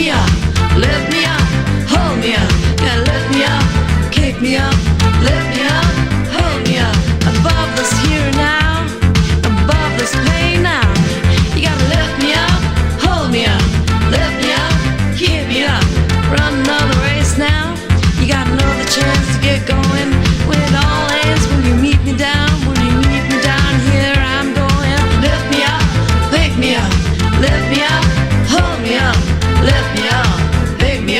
me up, lift me up, hold me up. Gotta lift me up, kick me up, lift me up, hold me up. Above this here and now, above this pain now. You gotta lift me up, hold me up, lift me up, keep me up. Run another race now. You got another chance to get going. When it all ends, will you meet me down? Will you meet me down here? I'm going. Lift me up, pick me up, lift me up, hold me up, lift me up, pick me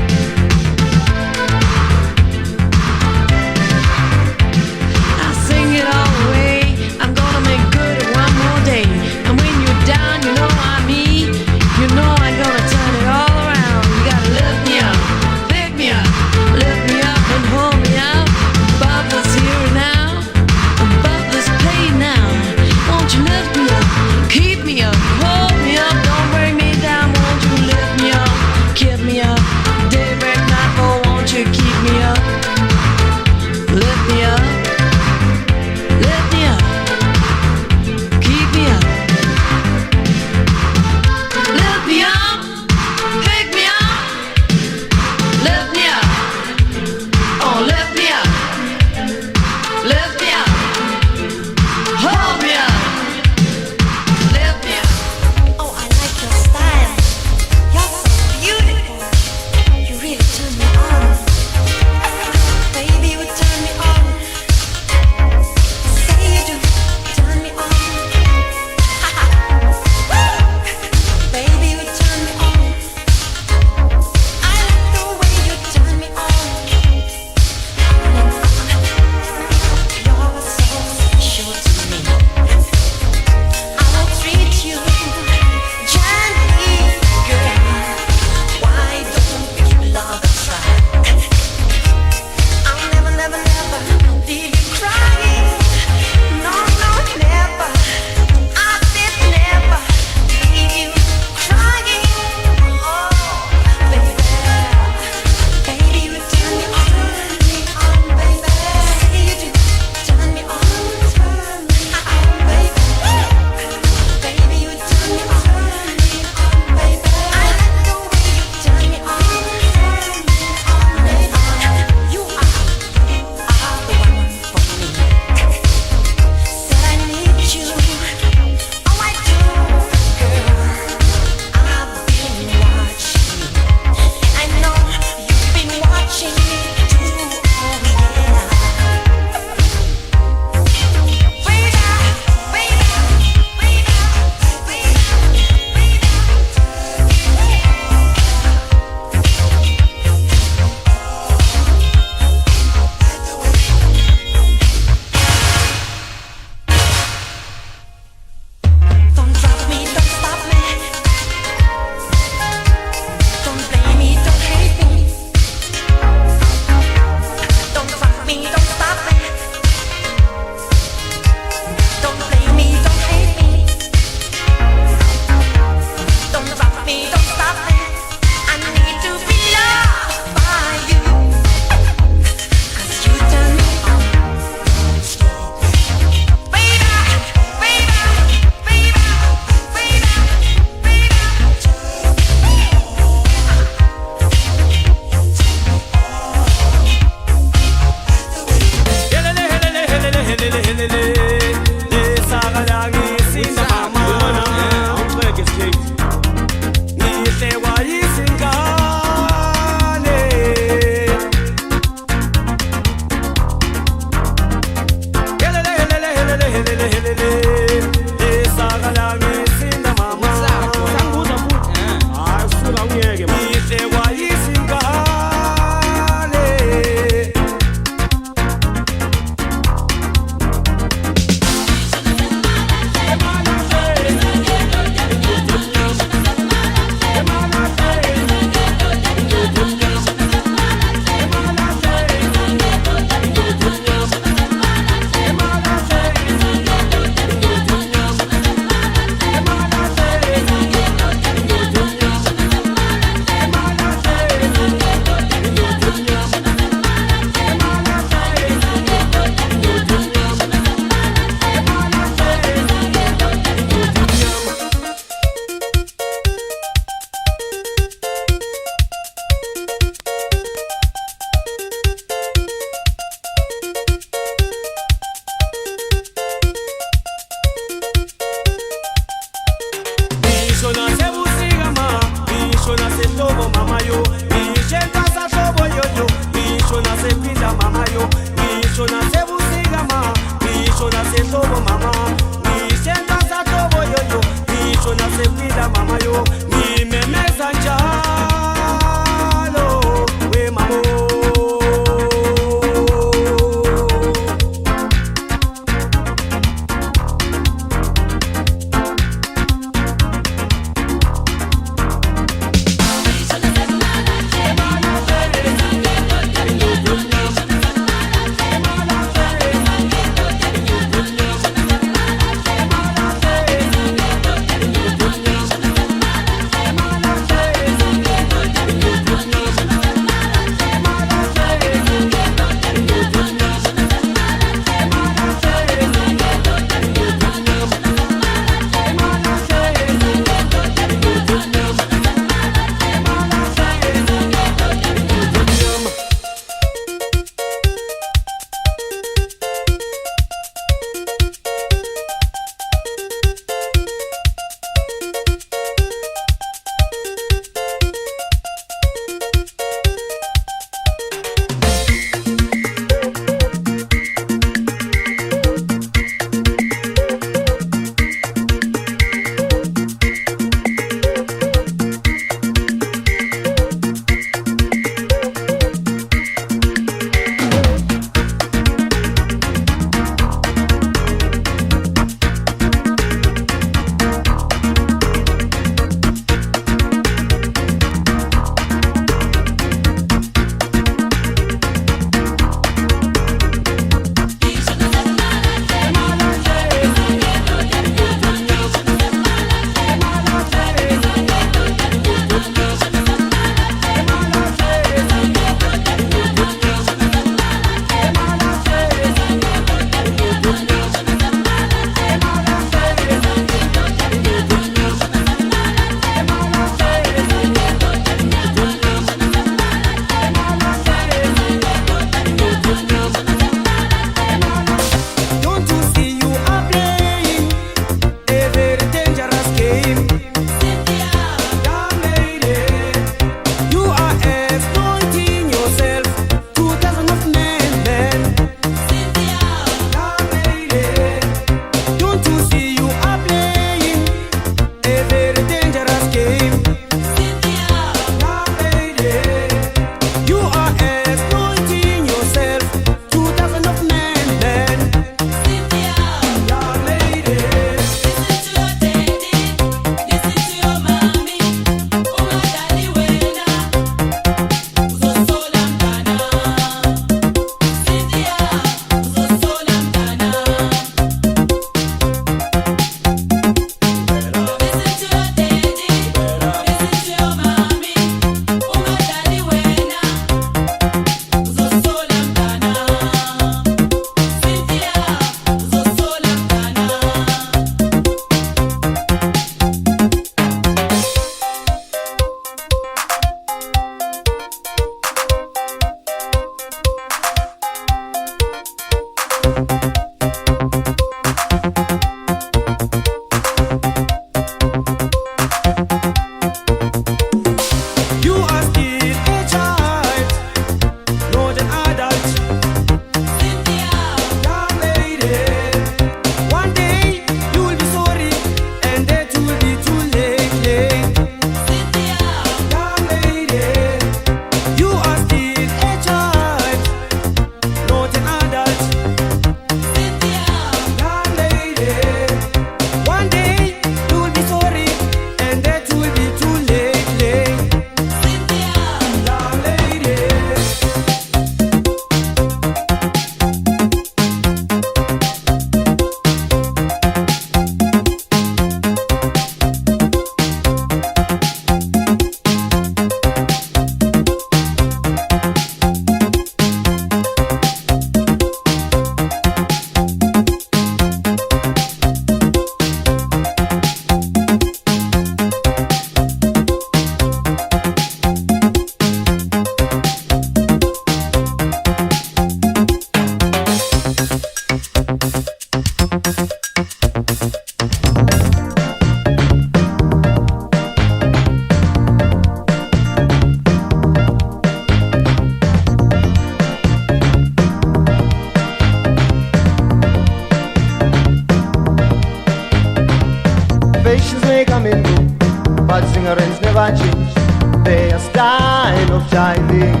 changed their style of jiving.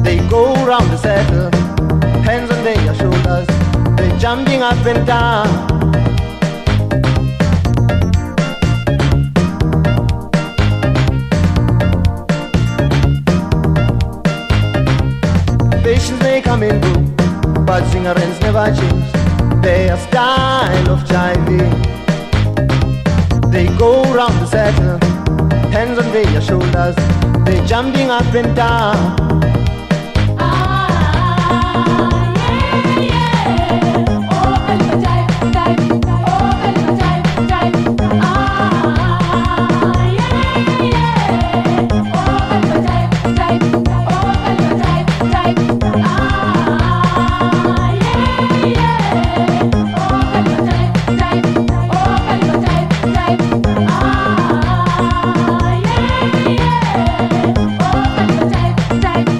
They go round the circle, hands on their shoulders, they're jumping up and down. Patience may come and go, but Singaran's never changed their style of jiving. They go round the circle, hands on their shoulders, they're jumping up and down. Type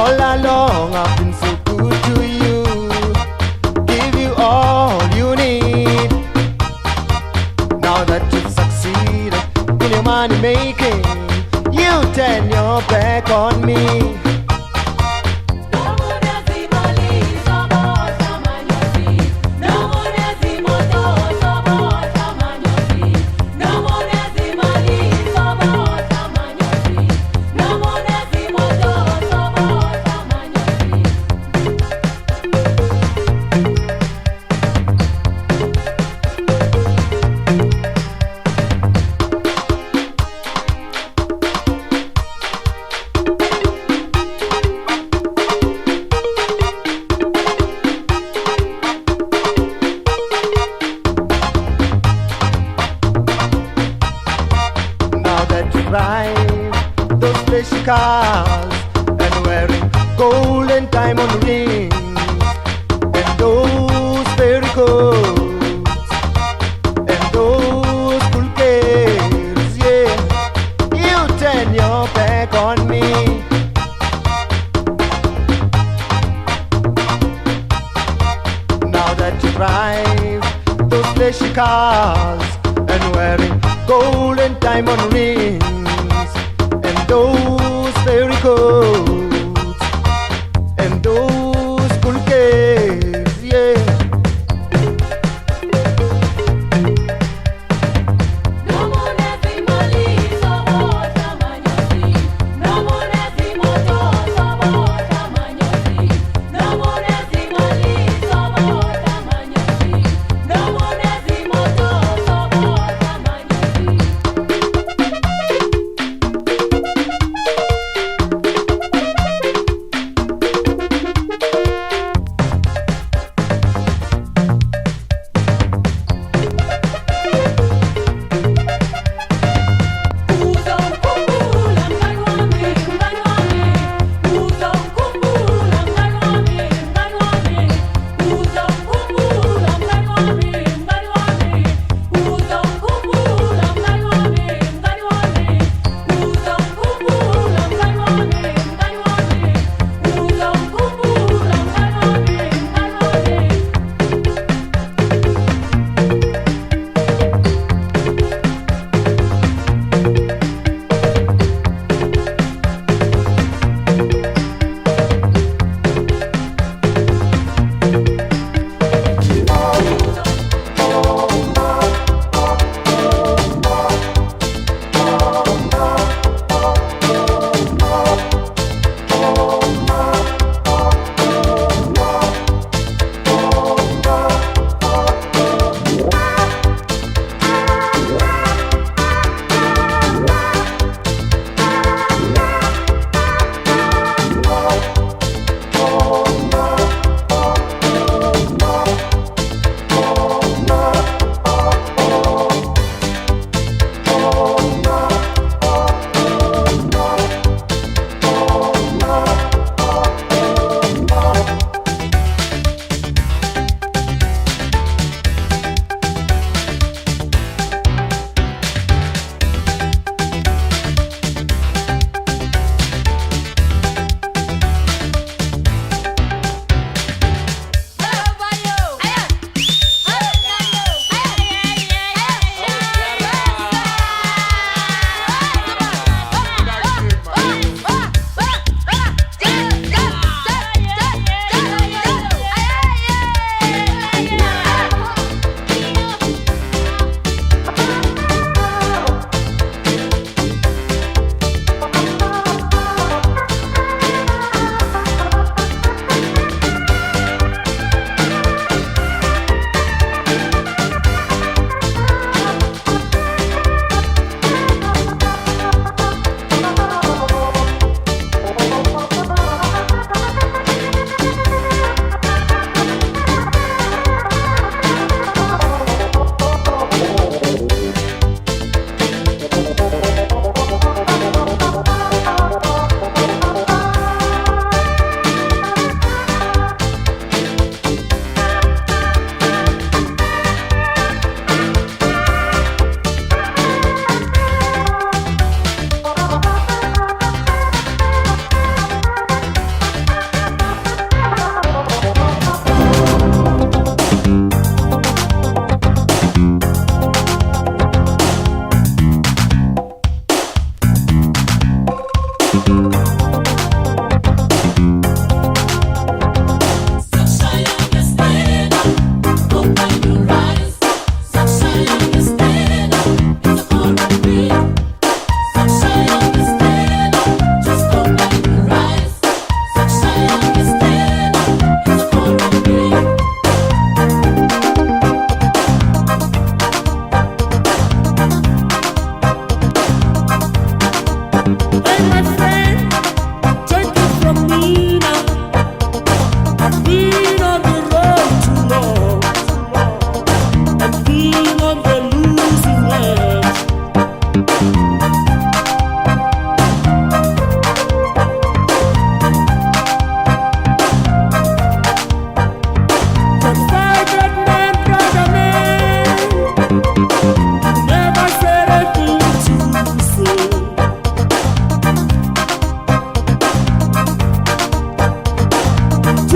All along I've been so good to you, give you all you need. Now that you've succeeded in your money making, you turn your back on me. Drive those flashy cars and wearing gold and diamond rings and those fairy coats and those cool kids, yeah. You turn your back on me. Now that you drive those flashy cars and wearing gold and diamond rings and those fairy coats and those cool kids, yeah.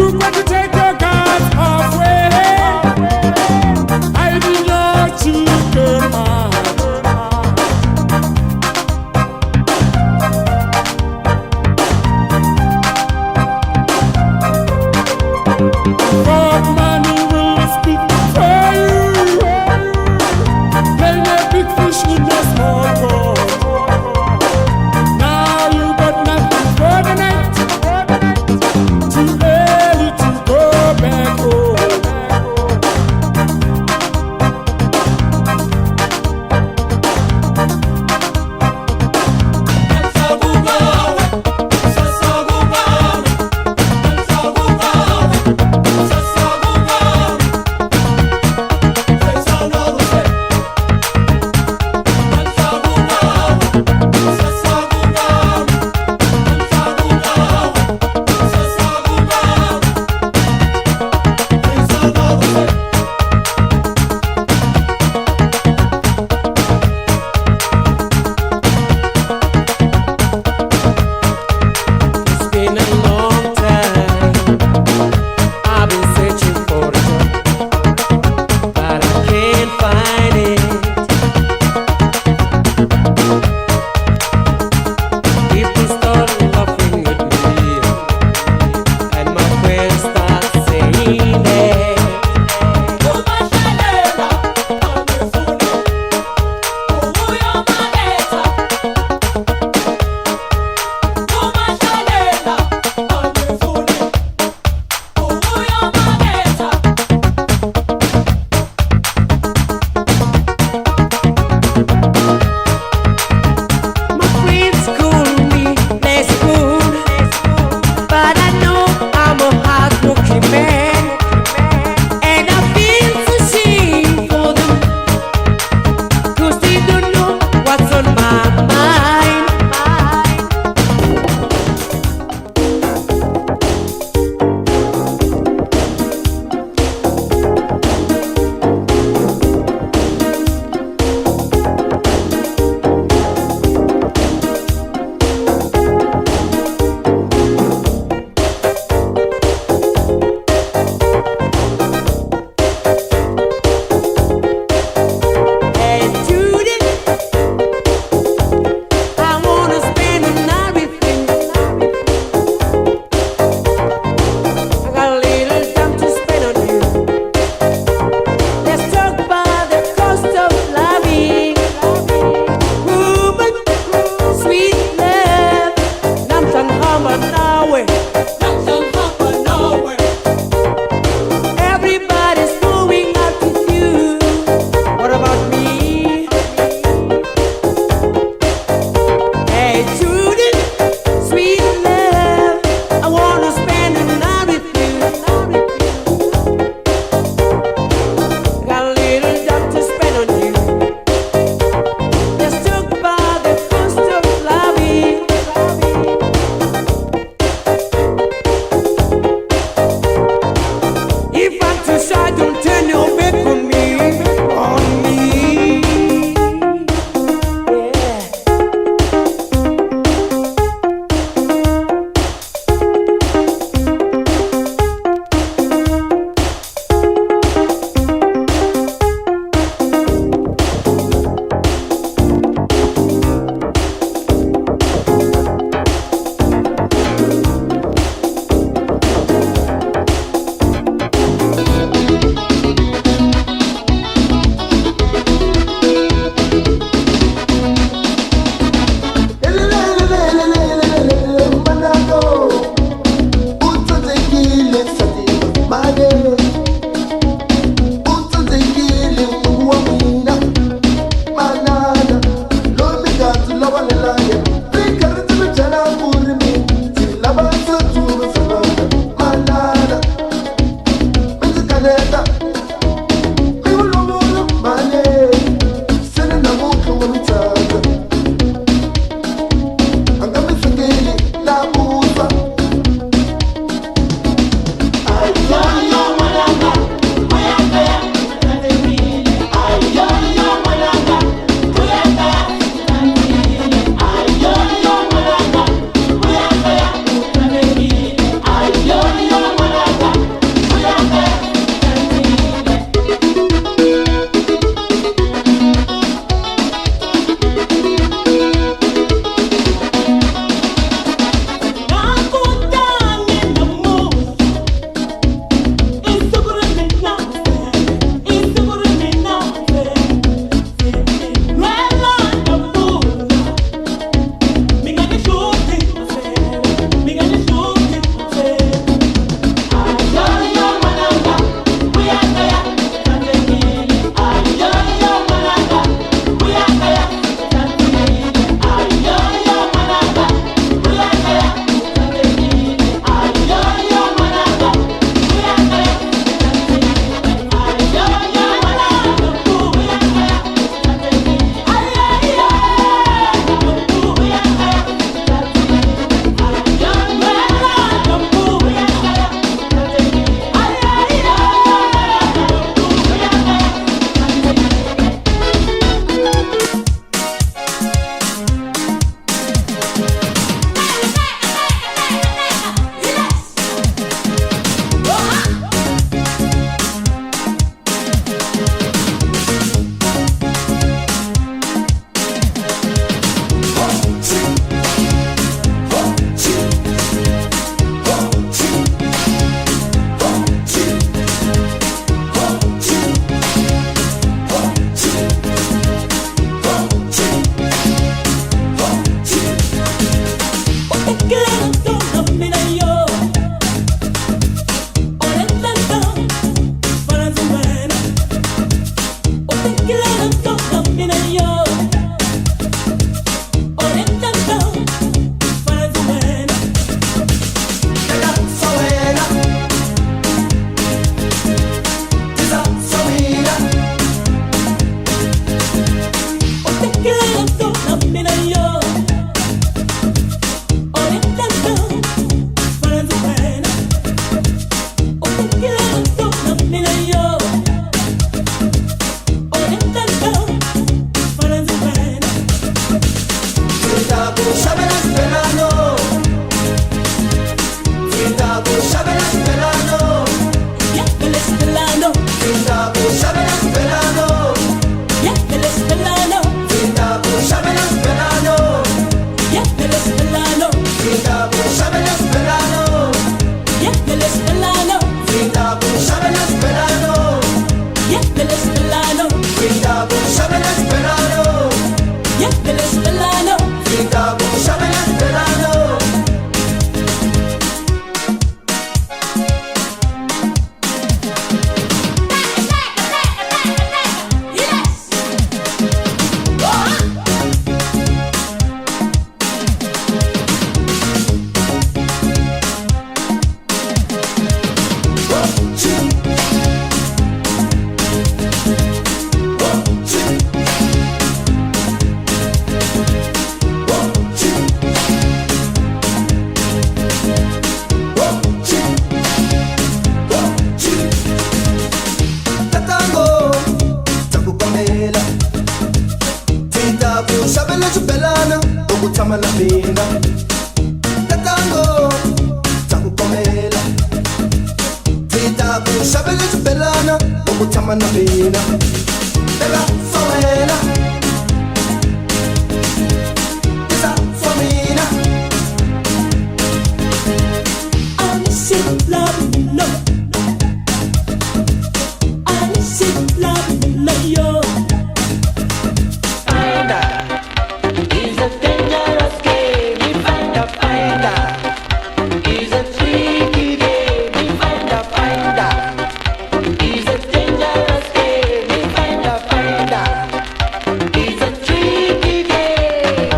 Too quick to take your guards halfway, hiding your chicken heart. But money will speak for you. Playing a big fish in a small pond. Now you got nothing for the night. Too early to utama na mina Beba somela Isa somina I'm sick, love me, love. I'm sick, love me, love you. Finder is a dangerous game. We find a finder is a tricky game. We find a finder is a dangerous game. We find a finder is a tricky game.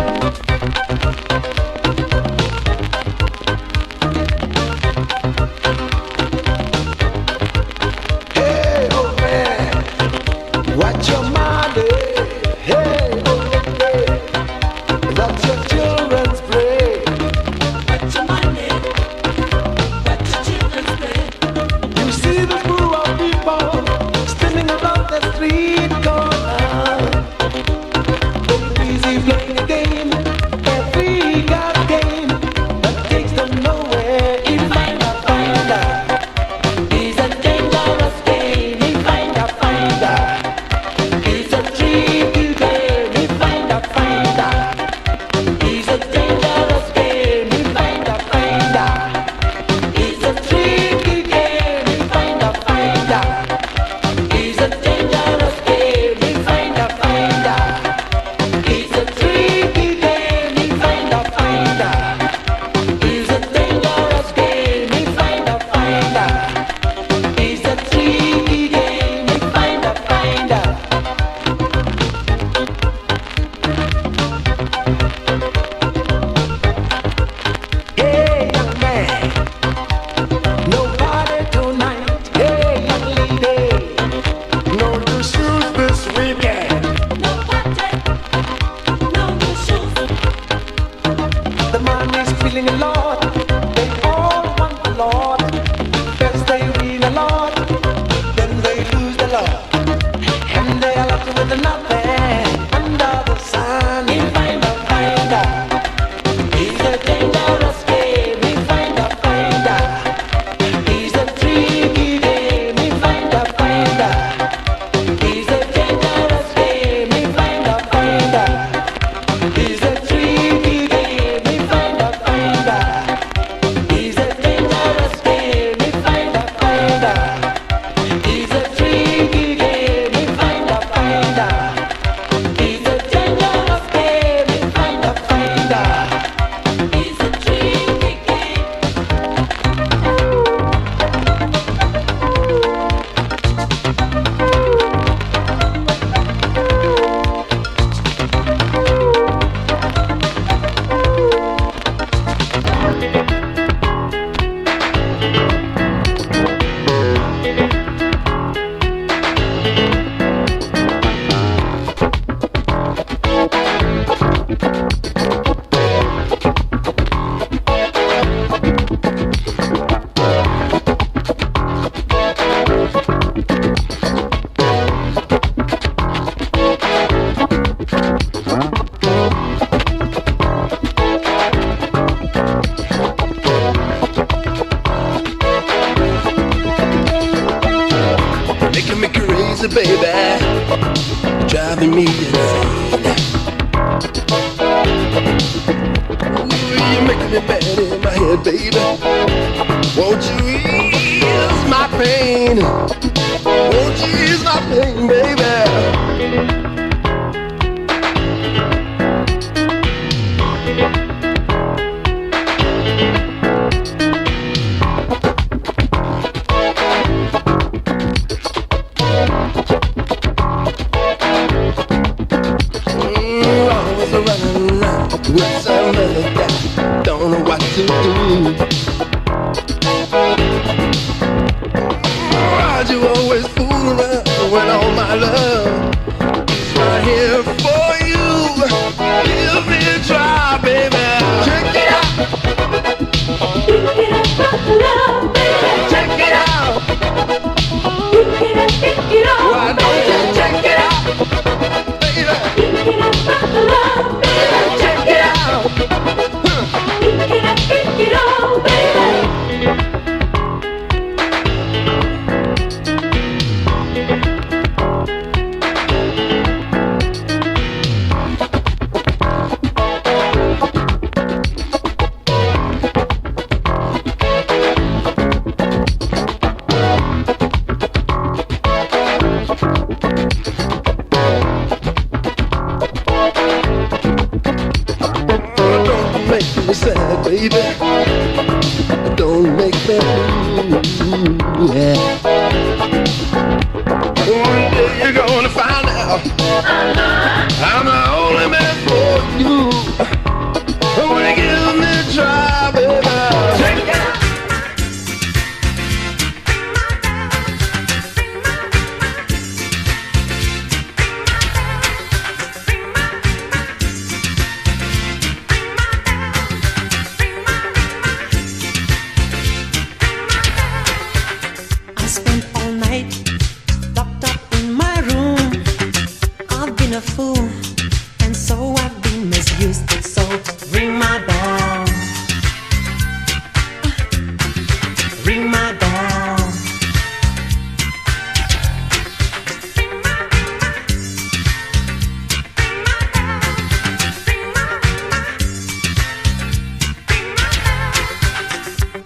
Hey, oh man, watch your money. Hey, oh yeah, that's your children's play. Watch your money, watch your children's play. You see the pool of people spinning around the street corner. They're busy playing a game, every card game that takes them nowhere. You find a finder. It's a dangerous game. You find a finder. It's a tricky game. You find a finder. It's a dangerous game. You find a finder. It's a tricky game. You find a finder. It's a dangerous game. You find a finder. It's a tricky game. You find a finder. It's a dangerous game. You find a finder. It's a tricky game. You find a finder. Hey, young man, no party tonight. Hey, young lady, no new shoes this weekend. No party, no new shoes. The man is feeling a lot. They all want a lot. First they win a lot, then they lose a lot, and they are left with nothing under the sun. You find a finder. It's a dangerous game. We find a finder. It's a tricky game. We find a finder. It's a dangerous game. We find a finder. It's a tricky game. We find a finder. It's a dangerous game. We find a finder. It's a tricky game. We find a finder. It's a dangerous game. We find a finder. It's a tricky game. Making me crazy, baby, driving me insane. Ooh, you're making me mad in my head, baby. Won't you ease my pain? Won't you ease my pain, baby? I was running around with some other guy, don't know what to do. Why'd you always fool around when all my love is right here for you? Give me a try, baby. Check it out. Check it out. Why don't you check it out, baby? Check it out. Yeah. One day you're gonna find out I'm the only man for you. When you give me a try, baby, take it out. I spent all night locked up in my room. I've been a fool, and so I've been misused. So ring my bell, ring my bell.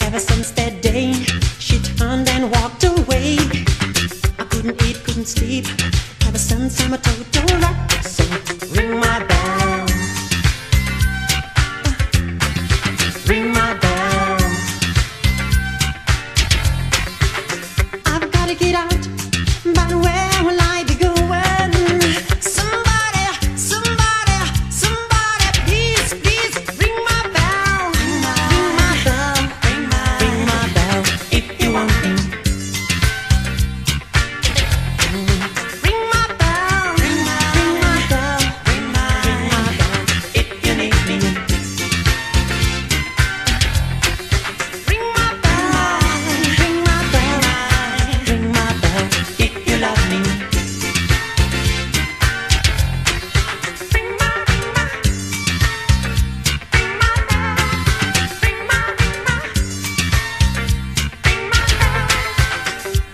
Ever since that day, she turned and walked away. I couldn't eat, couldn't sleep. Ever since I'm a total wreck. So ring my bell, ring my bell. I've gotta get out, but where will I be going? Somebody, somebody, somebody, please, please ring my bell, ring my bell, ring my bell, if you want me. Ring my bell, ring my bell, ring my bell, if you need me. Ring my bell, ring my bell, ring my bell, if you love me.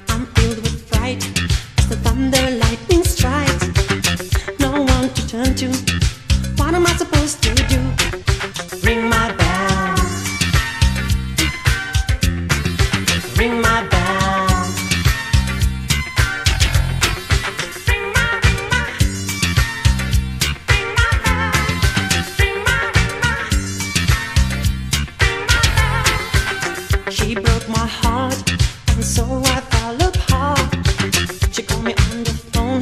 I'm filled with fright as the thunder lightning strikes. No one to turn to. What am I supposed to do? Ring my bell, ring my bell. She broke my heart, and so I fell apart. She called me on the phone,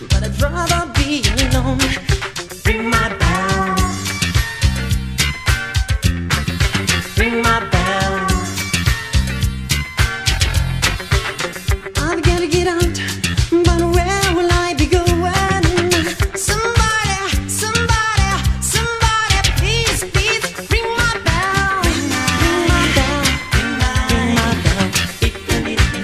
but I'd rather be alone. Ring my bell, ring my bell. I've gotta get out, but where will I be going? Somebody, somebody, somebody, please, please ring my bell, ring my bell, ring my bell, if you need me.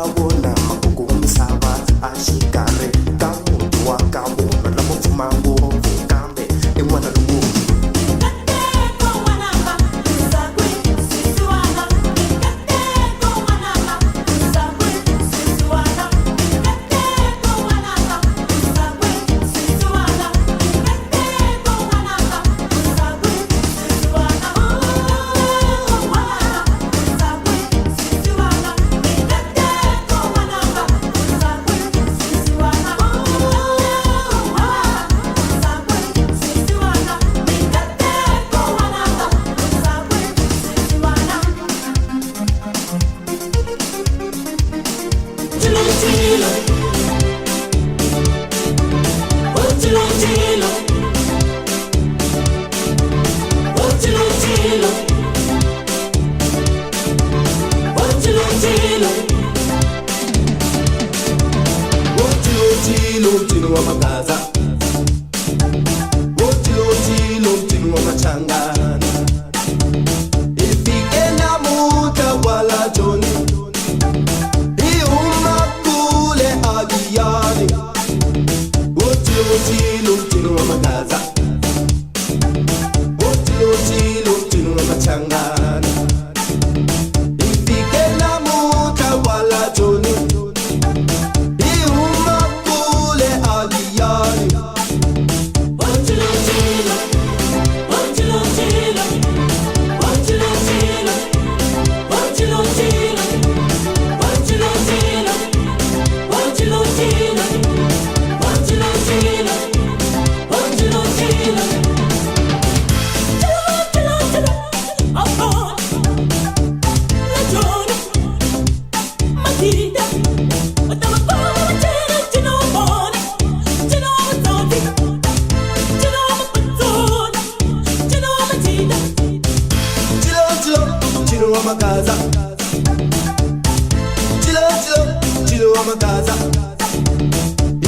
vulavula makuku misava a xikarhi ka muti wa ka vona lavo pfuma ngopfu kambe i n'wana lowu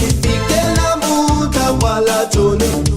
Ifike na muta wala Johnny